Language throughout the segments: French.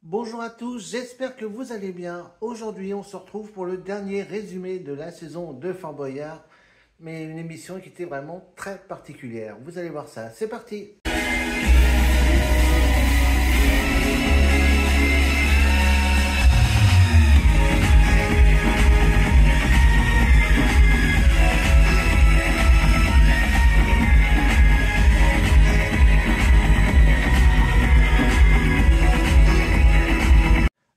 Bonjour à tous, j'espère que vous allez bien. Aujourd'hui, on se retrouve pour le dernier résumé de la saison de Fort Boyard, mais une émission qui était vraiment très particulière. Vous allez voir ça, c'est parti!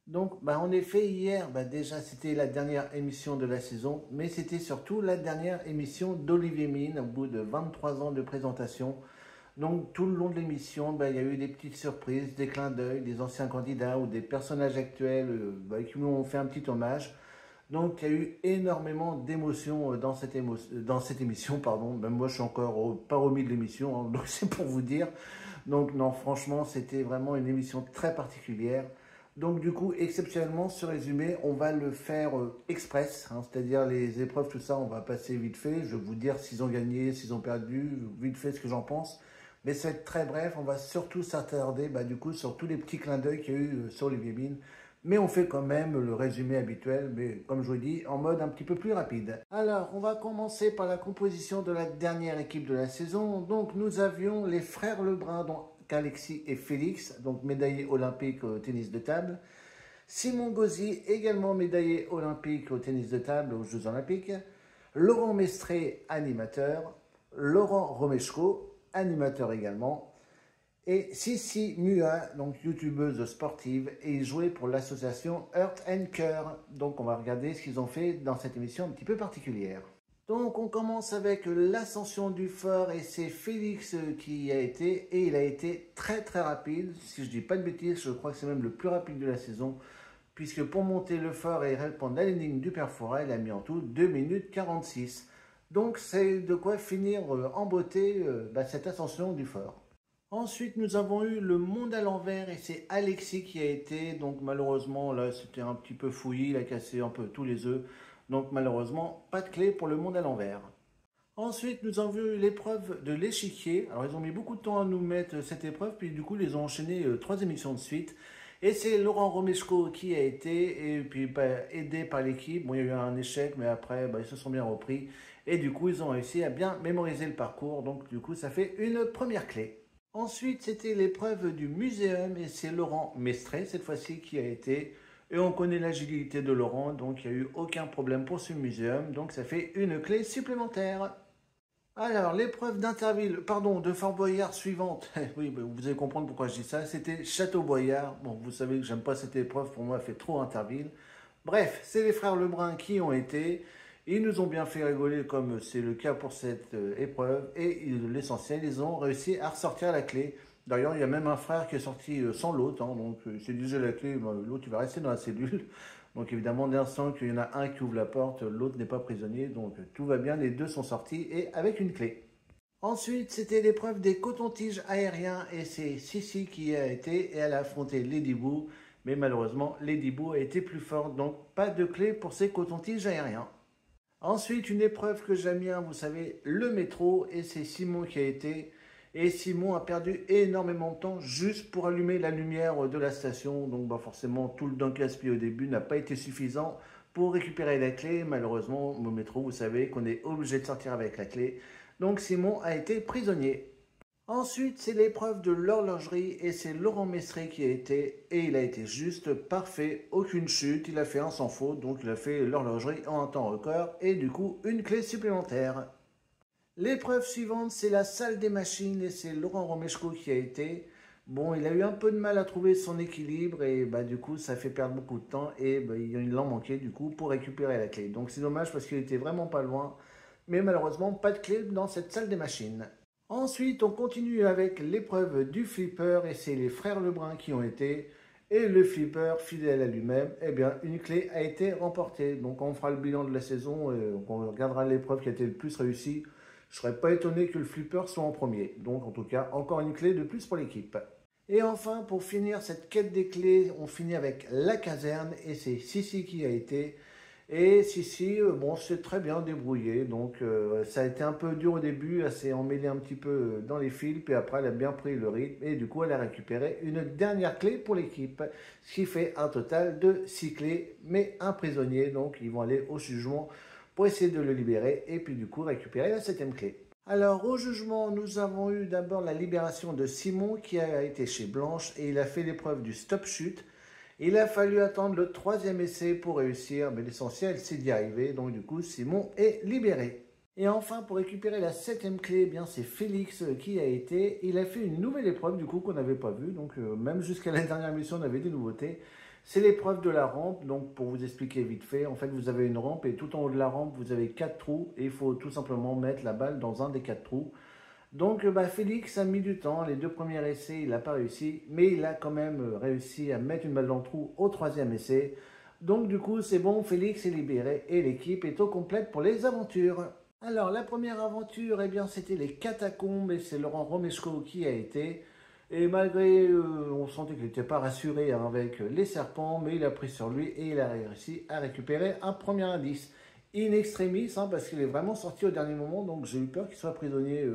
Donc, en effet, hier, déjà, c'était la dernière émission de la saison, mais c'était surtout la dernière émission d'Olivier Mine, au bout de 23 ans de présentation. Donc, tout le long de l'émission, il y a eu des petites surprises, des clins d'œil, des anciens candidats ou des personnages actuels qui nous ont fait un petit hommage. Donc, il y a eu énormément d'émotions dans cette émission, pardon. Même moi, je suis encore pas remis de l'émission, hein, donc c'est pour vous dire. Donc, non, franchement, c'était vraiment une émission très particulière. Donc du coup, exceptionnellement, ce résumé, on va le faire express, hein, c'est-à-dire les épreuves, tout ça, on va passer vite fait. Je vais vous dire s'ils ont gagné, s'ils ont perdu, vite fait ce que j'en pense. Mais ça va être très bref, on va surtout s'attarder du coup sur tous les petits clins d'œil qu'il y a eu sur Olivier Mine. Mais on fait quand même le résumé habituel, mais comme je vous dis, en mode un petit peu plus rapide. Alors, on va commencer par la composition de la dernière équipe de la saison. Donc nous avions les frères Lebrun, dont Alexis et Félix, donc médaillés olympiques au tennis de table. Simon Gauzy, également médaillé olympique au tennis de table aux Jeux Olympiques. Laurent Mestré, animateur. Laurent Romeshko, animateur également. Et Sissi Mua, donc youtubeuse sportive, et jouée pour l'association Earth and Cœur. Donc on va regarder ce qu'ils ont fait dans cette émission un petit peu particulière. Donc on commence avec l'ascension du fort et c'est Félix qui a été, et il a été très très rapide. Si je dis pas de bêtises, je crois que c'est même le plus rapide de la saison, puisque pour monter le fort et répondre à l'énigme du Père Fouras, il a mis en tout 2 minutes 46. Donc c'est de quoi finir en beauté cette ascension du fort. Ensuite, nous avons eu le monde à l'envers et c'est Alexis qui a été, donc malheureusement, là c'était un petit peu fouillis, il a cassé un peu tous les œufs. Donc malheureusement, pas de clé pour le monde à l'envers. Ensuite, nous avons vu l'épreuve de l'échiquier. Alors ils ont mis beaucoup de temps à nous mettre cette épreuve, puis du coup ils ont enchaîné 3 émissions de suite. Et c'est Laurent Romeshko qui a été, et puis aidé par l'équipe. Bon, il y a eu un échec, mais après ils se sont bien repris. Et du coup ils ont réussi à bien mémoriser le parcours. Donc du coup ça fait une première clé. Ensuite, c'était l'épreuve du muséum, et c'est Laurent Mestré cette fois-ci qui a été. Et on connaît l'agilité de Laurent, donc il n'y a eu aucun problème pour ce muséum, donc ça fait une clé supplémentaire. Alors, l'épreuve d'Interville, pardon, de Fort Boyard suivante, oui, vous allez comprendre pourquoi je dis ça, c'était Château Boyard. Bon, vous savez que j'aime pas cette épreuve, pour moi, elle fait trop Interville. Bref, c'est les frères Lebrun qui ont été. Ils nous ont bien fait rigoler comme c'est le cas pour cette épreuve, et l'essentiel, ils ont réussi à ressortir la clé. D'ailleurs, il y a même un frère qui est sorti sans l'autre, hein, donc c'est déjà la clé, l'autre il va rester dans la cellule. Donc évidemment, dès l'instant qu'il y en a un qui ouvre la porte, l'autre n'est pas prisonnier, donc tout va bien, les deux sont sortis et avec une clé. Ensuite, c'était l'épreuve des cotons-tiges aériens et c'est Sissi qui a été, et elle a affronté Lady Boo, mais malheureusement, Lady Boo a été plus forte, donc pas de clé pour ces cotons-tiges aériens. Ensuite, une épreuve que j'aime bien, vous savez, le métro, et c'est Simon qui a été. Et Simon a perdu énormément de temps juste pour allumer la lumière de la station. Donc forcément, tout le temps gaspillé au début n'a pas été suffisant pour récupérer la clé. Malheureusement, au métro, vous savez qu'on est obligé de sortir avec la clé. Donc Simon a été prisonnier. Ensuite, c'est l'épreuve de l'horlogerie et c'est Laurent Mestré qui a été, et il a été juste parfait, aucune chute, il a fait un sans faute, donc il a fait l'horlogerie en un temps record et du coup une clé supplémentaire. L'épreuve suivante, c'est la salle des machines et c'est Laurent Romeshko qui a été. Bon, il a eu un peu de mal à trouver son équilibre et du coup, ça fait perdre beaucoup de temps et il en manquait du coup pour récupérer la clé. Donc c'est dommage parce qu'il était vraiment pas loin, mais malheureusement, pas de clé dans cette salle des machines. Ensuite, on continue avec l'épreuve du flipper et c'est les frères Lebrun qui ont été. Et le flipper, fidèle à lui-même, une clé a été remportée. Donc on fera le bilan de la saison et on regardera l'épreuve qui a été le plus réussie. Je ne serais pas étonné que le flipper soit en premier. Donc en tout cas, encore une clé de plus pour l'équipe. Et enfin, pour finir cette quête des clés, on finit avec la caserne et c'est Sissi qui a été. Et Sissi, bon, c'est très bien débrouillé. Donc, ça a été un peu dur au début. Elle s'est emmêlée un petit peu dans les fils. Puis après, elle a bien pris le rythme. Et du coup, elle a récupéré une dernière clé pour l'équipe. Ce qui fait un total de 6 clés, mais un prisonnier. Donc, ils vont aller au jugement pour essayer de le libérer. Et puis, du coup, récupérer la 7e clé. Alors, au jugement, nous avons eu d'abord la libération de Simon qui a été chez Blanche. Et il a fait l'épreuve du stop chute. Il a fallu attendre le 3e essai pour réussir, mais l'essentiel c'est d'y arriver, donc du coup Simon est libéré. Et enfin, pour récupérer la 7e clé, eh bien c'est Félix qui a été. Il a fait une nouvelle épreuve du coup qu'on n'avait pas vue, donc même jusqu'à la dernière mission on avait des nouveautés. C'est l'épreuve de la rampe, donc pour vous expliquer vite fait, en fait vous avez une rampe et tout en haut de la rampe vous avez 4 trous et il faut tout simplement mettre la balle dans un des 4 trous. Donc Félix a mis du temps, les 2 premiers essais il n'a pas réussi, mais il a quand même réussi à mettre une balle dans le trou au 3e essai. Donc du coup c'est bon, Félix est libéré et l'équipe est au complète pour les aventures. Alors la première aventure, eh bien c'était les catacombes et c'est Laurent Romeshko qui a été. Et malgré, on sentait qu'il n'était pas rassuré avec les serpents, mais il a pris sur lui et il a réussi à récupérer un premier indice. In extremis, parce qu'il est vraiment sorti au dernier moment, donc j'ai eu peur qu'il soit prisonnier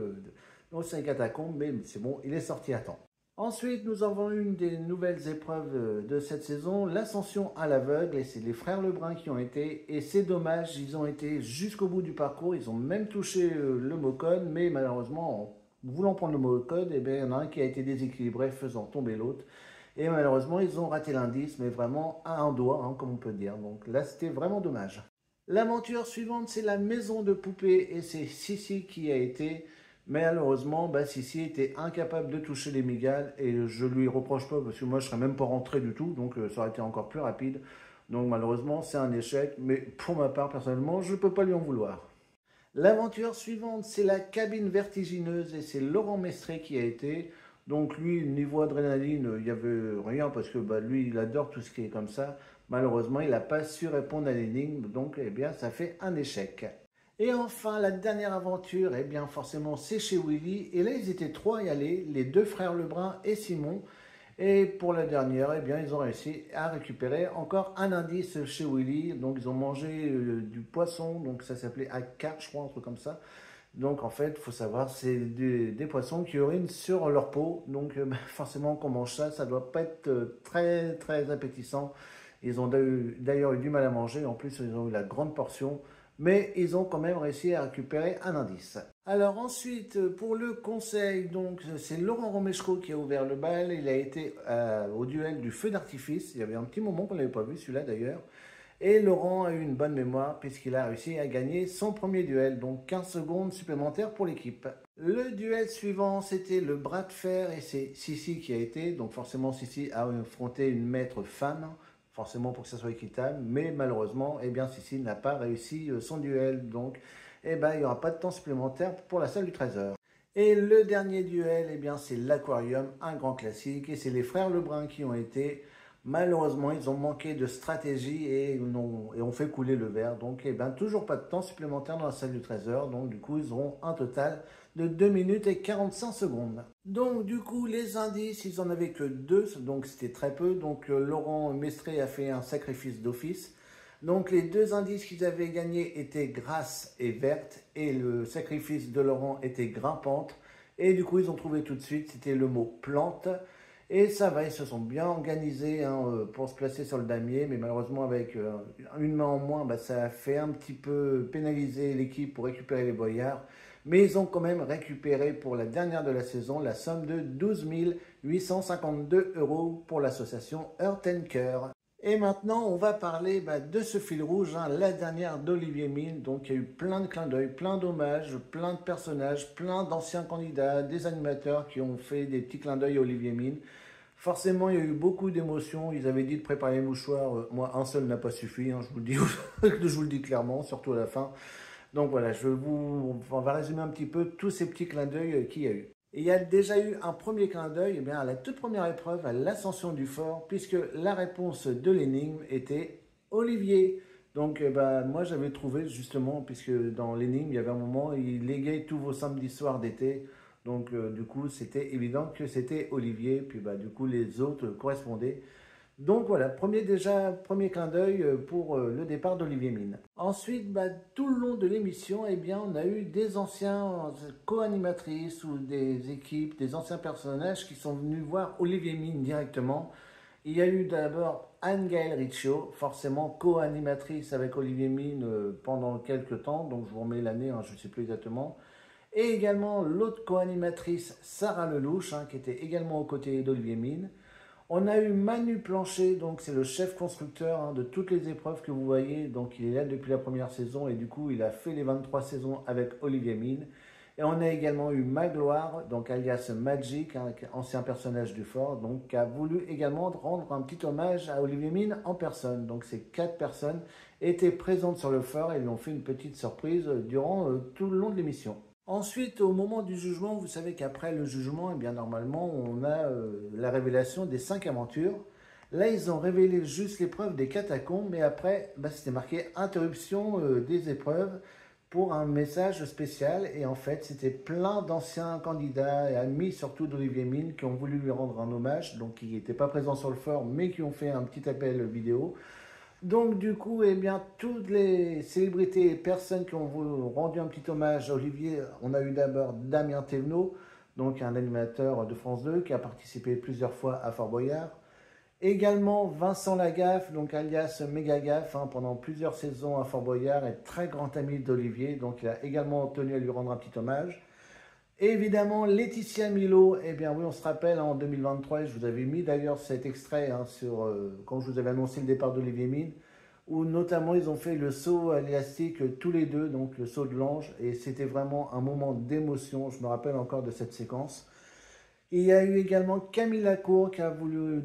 dans ces catacombes, mais c'est bon, il est sorti à temps. Ensuite, nous avons une des nouvelles épreuves de cette saison, l'ascension à l'aveugle, et c'est les frères Lebrun qui ont été, et c'est dommage, ils ont été jusqu'au bout du parcours, ils ont même touché le mot code, mais malheureusement, en voulant prendre le mot code, eh bien, il y en a un qui a été déséquilibré, faisant tomber l'autre, et malheureusement, ils ont raté l'indice, mais vraiment à un doigt, comme on peut dire, donc là, c'était vraiment dommage. L'aventure suivante, c'est la maison de poupée et c'est Sissi qui a été. Mais malheureusement, Sissi était incapable de toucher les migales et je lui reproche pas parce que moi je serais même pas rentré du tout, donc ça aurait été encore plus rapide. Donc malheureusement, c'est un échec, mais pour ma part, personnellement, je ne peux pas lui en vouloir. L'aventure suivante, c'est la cabine vertigineuse et c'est Laurent Mestré qui a été. Donc lui, niveau adrénaline, il n'y avait rien parce que lui, il adore tout ce qui est comme ça. Malheureusement, il n'a pas su répondre à l'énigme, donc eh bien, ça fait un échec. Et enfin, la dernière aventure, eh bien, forcément, c'est chez Willy. Et là, ils étaient 3 à y aller, les 2 frères Lebrun et Simon. Et pour la dernière, eh bien, ils ont réussi à récupérer encore un indice chez Willy. Donc, ils ont mangé du poisson, donc ça s'appelait accar, je crois, un truc comme ça. Donc, en fait, il faut savoir, c'est des poissons qui urinent sur leur peau. Donc, forcément, quand on mange ça, ça ne doit pas être très, très appétissant. Ils ont d'ailleurs eu du mal à manger. En plus, ils ont eu la grande portion. Mais ils ont quand même réussi à récupérer un indice. Alors ensuite, pour le conseil, donc c'est Laurent Romeshko qui a ouvert le bal. Il a été au duel du feu d'artifice. Il y avait un petit moment qu'on n'avait pas vu, celui-là d'ailleurs. Et Laurent a eu une bonne mémoire puisqu'il a réussi à gagner son premier duel, donc 15 secondes supplémentaires pour l'équipe. Le duel suivant, c'était le bras de fer et c'est Sissi qui a été. Donc forcément, Sissi a affronté une maître femme, forcément pour que ça soit équitable. Mais malheureusement, eh bien, Sissi n'a pas réussi son duel. Donc il n'y aura pas de temps supplémentaire pour la salle du trésor. Et le dernier duel, eh bien, c'est l'Aquarium, un grand classique. Et c'est les frères Lebrun qui ont été. Malheureusement, ils ont manqué de stratégie et ont fait couler le verre. Donc, toujours pas de temps supplémentaire dans la salle du trésor. Donc, du coup, ils auront un total de 2 minutes et 45 secondes. Donc, du coup, les indices, ils en avaient que 2. Donc, c'était très peu. Donc, Laurent Mestré a fait un sacrifice d'office. Donc, les 2 indices qu'ils avaient gagnés étaient grasse et verte. Et le sacrifice de Laurent était grimpante. Et du coup, ils ont trouvé tout de suite, c'était le mot plante. Et ça va, ils se sont bien organisés pour se placer sur le damier, mais malheureusement avec une main en moins, ça a fait un petit peu pénaliser l'équipe pour récupérer les boyards. Mais ils ont quand même récupéré pour la dernière de la saison la somme de 12 852 € pour l'association Earth and Care. Et maintenant, on va parler de ce fil rouge, la dernière d'Olivier Mine. Donc, il y a eu plein de clins d'œil, plein d'hommages, plein de personnages, plein d'anciens candidats, des animateurs qui ont fait des petits clins d'œil à Olivier Mine. Forcément, il y a eu beaucoup d'émotions. Ils avaient dit de préparer les mouchoirs. Moi, un seul n'a pas suffi, je vous le dis, je vous le dis clairement, surtout à la fin. Donc voilà, on va résumer un petit peu tous ces petits clins d'œil qu'il y a eu. Et il y a déjà eu un premier clin d'œil à la toute première épreuve, à l'ascension du fort, puisque la réponse de l'énigme était Olivier. Donc moi j'avais trouvé justement, puisque dans l'énigme, il y avait un moment, il léguait tous vos samedis soirs d'été. Donc du coup, c'était évident que c'était Olivier. Puis du coup, les autres correspondaient. Donc voilà, premier clin d'œil pour le départ d'Olivier Mine. Ensuite, tout le long de l'émission, eh bien, on a eu des anciens co-animatrices ou des équipes, des anciens personnages qui sont venus voir Olivier Mine directement. Il y a eu d'abord Anne-Gaëlle Riccio, forcément co-animatrice avec Olivier Mine pendant quelques temps, donc je vous remets l'année, hein, je ne sais plus exactement. Et également l'autre co-animatrice, Sarah Lelouch, hein, qui était également aux côtés d'Olivier Mine. On a eu Manu Planchet, donc c'est le chef constructeur hein, de toutes les épreuves que vous voyez. Donc il est là depuis la première saison et du coup il a fait les 23 saisons avec Olivier Mine. Et on a également eu Magloire, donc alias Magic, hein, ancien personnage du fort, donc qui a voulu également rendre un petit hommage à Olivier Mine en personne. Donc ces 4 personnes étaient présentes sur le fort et lui ont fait une petite surprise durant tout le long de l'émission. Ensuite, au moment du jugement, vous savez qu'après le jugement, eh bien normalement, on a la révélation des 5 aventures. Là, ils ont révélé juste l'épreuve des catacombes, mais après, c'était marqué interruption des épreuves pour un message spécial. Et en fait, c'était plein d'anciens candidats et amis, surtout d'Olivier Mine, qui ont voulu lui rendre un hommage, donc qui n'étaient pas présents sur le fort, mais qui ont fait un petit appel vidéo. Donc du coup, eh bien, toutes les célébrités et personnes qui ont rendu un petit hommage à Olivier, on a eu d'abord Damien Thévenot, donc un animateur de France 2 qui a participé plusieurs fois à Fort Boyard. Également Vincent Lagaffe, donc alias Méga Gaffe, hein, pendant plusieurs saisons à Fort Boyard, et très grand ami d'Olivier, donc il a également tenu à lui rendre un petit hommage. Et évidemment, Laetitia Milo, eh bien oui, on se rappelle, hein, en 2023, je vous avais mis d'ailleurs cet extrait hein, quand je vous avais annoncé le départ d'Olivier Mine, où notamment ils ont fait le saut à l'élastique tous les deux, donc le saut de l'ange, et c'était vraiment un moment d'émotion, je me rappelle encore de cette séquence. Il y a eu également Camille Lacour qui a voulu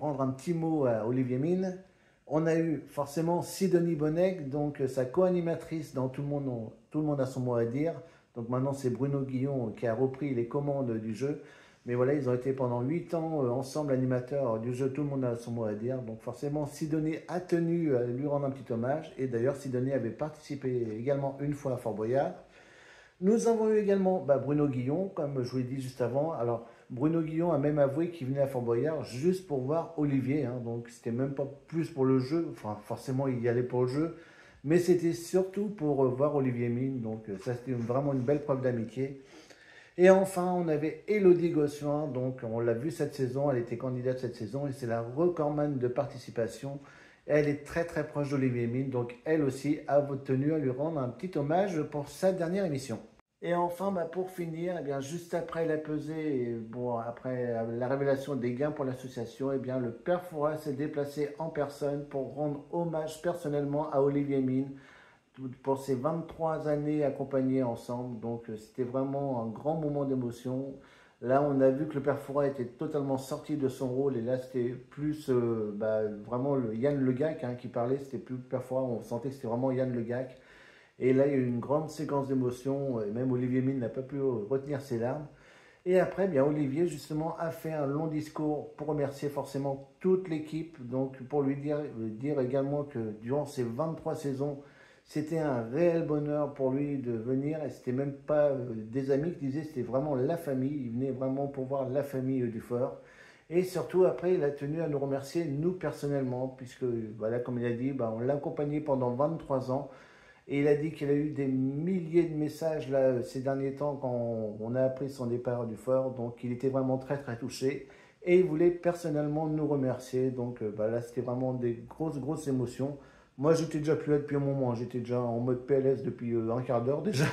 rendre un petit mot à Olivier Mine. On a eu forcément Sidonie Bonnec, donc sa co-animatrice dans Tout le monde a son mot à dire. Donc maintenant c'est Bruno Guillon qui a repris les commandes du jeu. Mais voilà, ils ont été pendant 8 ans ensemble animateurs du jeu Tout le monde a son mot à dire. Donc forcément Sidonie a tenu à lui rendre un petit hommage. Et d'ailleurs Sidonie avait participé également une fois à Fort Boyard. Nous avons eu également Bruno Guillon, comme je vous l'ai dit juste avant. Alors, Bruno Guillon a même avoué qu'il venait à Fort Boyard juste pour voir Olivier. Hein, donc, c'était même pas plus pour le jeu. Enfin, forcément, il y allait pour le jeu. Mais c'était surtout pour voir Olivier Mine. Donc, ça, c'était vraiment une belle preuve d'amitié. Et enfin, on avait Élodie Gossuin. Donc, on l'a vu cette saison. Elle était candidate cette saison. Et c'est la recordman de participation. Elle est très très proche d'Olivier Mine, donc elle aussi a tenu à lui rendre un petit hommage pour sa dernière émission. Et enfin, pour finir, eh bien, juste après la pesée, après la révélation des gains pour l'association, eh bien, le père Fouras s'est déplacé en personne pour rendre hommage personnellement à Olivier Mine pour ses 23 années accompagnés ensemble. Donc c'était vraiment un grand moment d'émotion. Là, on a vu que le père Fouras était totalement sorti de son rôle. Et là, c'était plus vraiment Yann Le Gac hein, qui parlait. C'était plus le père Fouras, on sentait que c'était vraiment Yann Le Gac. Et là, il y a eu une grande séquence d'émotion. Et même Olivier Mine n'a pas pu retenir ses larmes. Et après, bien, Olivier, justement, a fait un long discours pour remercier forcément toute l'équipe. Donc, pour lui dire également que durant ces 23 saisons, c'était un réel bonheur pour lui de venir. Et c'était même pas des amis qui disaient, c'était vraiment la famille. Il venait vraiment pour voir la famille du fort. Et surtout, après, il a tenu à nous remercier, nous personnellement, puisque, voilà, comme il a dit, on l'a accompagné pendant 23 ans. Et il a dit qu'il a eu des milliers de messages là, ces derniers temps quand on a appris son départ du fort. Donc il était vraiment très très touché. Et il voulait personnellement nous remercier. Donc là, c'était vraiment des grosses émotions. Moi, j'étais déjà plus là depuis un moment. J'étais déjà en mode PLS depuis un quart d'heure déjà.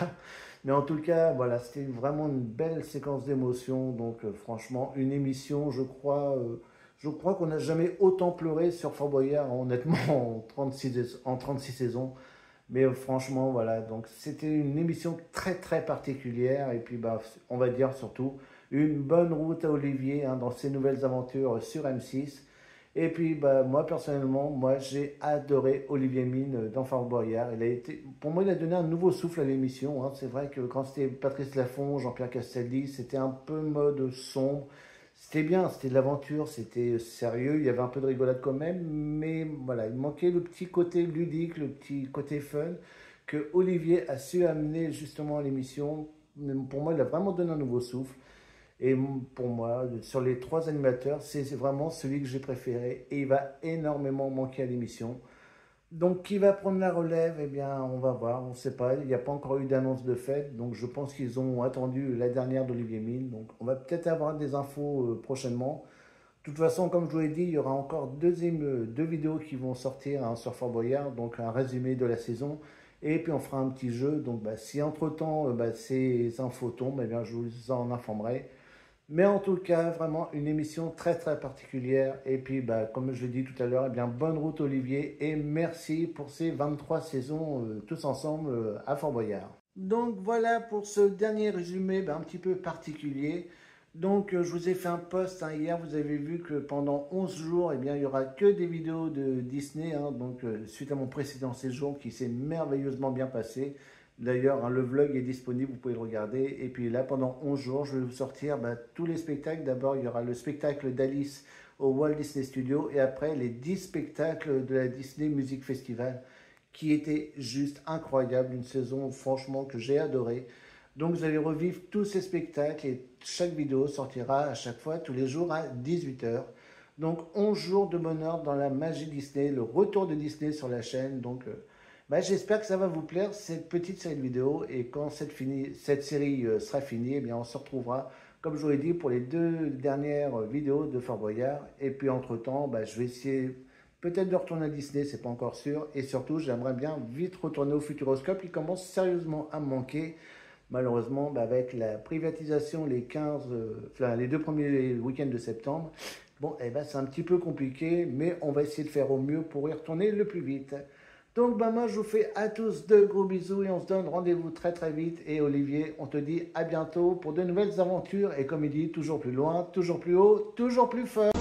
Mais en tout cas, voilà, c'était vraiment une belle séquence d'émotions. Donc franchement, une émission, je crois qu'on n'a jamais autant pleuré sur Fort Boyard, honnêtement, en 36 saisons. Mais franchement, voilà, donc c'était une émission très très particulière. Et puis, on va dire surtout, une bonne route à Olivier hein, dans ses nouvelles aventures sur M6. Et puis, moi personnellement, j'ai adoré Olivier Mine dans Fort Boyard. Pour moi, il a donné un nouveau souffle à l'émission. Hein. C'est vrai que quand c'était Patrice Laffont, Jean-Pierre Castaldi, c'était un peu mode sombre. C'était bien, c'était de l'aventure, c'était sérieux, il y avait un peu de rigolade quand même, mais voilà, il manquait le petit côté ludique, le petit côté fun que Olivier a su amener justement à l'émission. Pour moi, il a vraiment donné un nouveau souffle. Et pour moi, sur les 3 animateurs, c'est vraiment celui que j'ai préféré et il va énormément manquer à l'émission. Donc, qui va prendre la relève? Eh bien, on va voir, on ne sait pas. Il n'y a pas encore eu d'annonce de fait. Donc, je pense qu'ils ont attendu la dernière d'Olivier Mine. Donc, on va peut-être avoir des infos prochainement. De toute façon, comme je vous l'ai dit, il y aura encore deux vidéos qui vont sortir hein, sur Fort Boyard. Donc, un résumé de la saison. Et puis, on fera un petit jeu. Donc, si entre-temps, ces infos tombent, eh bien, je vous en informerai. Mais en tout cas, vraiment une émission très très particulière. Et puis, comme je l'ai dit tout à l'heure, eh bien, bonne route Olivier et merci pour ces 23 saisons tous ensemble à Fort Boyard. Donc voilà pour ce dernier résumé un petit peu particulier. Donc je vous ai fait un post hein, hier, vous avez vu que pendant 11 jours, eh bien, il n'y aura que des vidéos de Disney. Hein, donc suite à mon précédent séjour qui s'est merveilleusement bien passé. D'ailleurs, hein, le vlog est disponible, vous pouvez le regarder. Et puis là, pendant 11 jours, je vais vous sortir tous les spectacles. D'abord, il y aura le spectacle d'Alice au Walt Disney Studios. Et après, les 10 spectacles de la Disney Music Festival, qui était juste incroyable. Une saison, franchement, que j'ai adoré. Donc, vous allez revivre tous ces spectacles. Et chaque vidéo sortira à chaque fois, tous les jours, à 18 h. Donc, 11 jours de bonheur dans la magie Disney. Le retour de Disney sur la chaîne. Donc... j'espère que ça va vous plaire, cette petite série de vidéos. Et quand cette série sera finie, eh bien, on se retrouvera, comme je vous l'ai dit, pour les 2 dernières vidéos de Fort Boyard. Et puis, entre-temps, je vais essayer peut-être de retourner à Disney, c'est pas encore sûr. Et surtout, j'aimerais bien vite retourner au Futuroscope, qui commence sérieusement à me manquer. Malheureusement, avec la privatisation les 2 premiers week-ends de septembre, bon, c'est un petit peu compliqué, mais on va essayer de faire au mieux pour y retourner le plus vite. Donc, moi, je vous fais à tous de gros bisous et on se donne rendez-vous très très vite. Et Olivier, on te dit à bientôt pour de nouvelles aventures. Et comme il dit, toujours plus loin, toujours plus haut, toujours plus fort.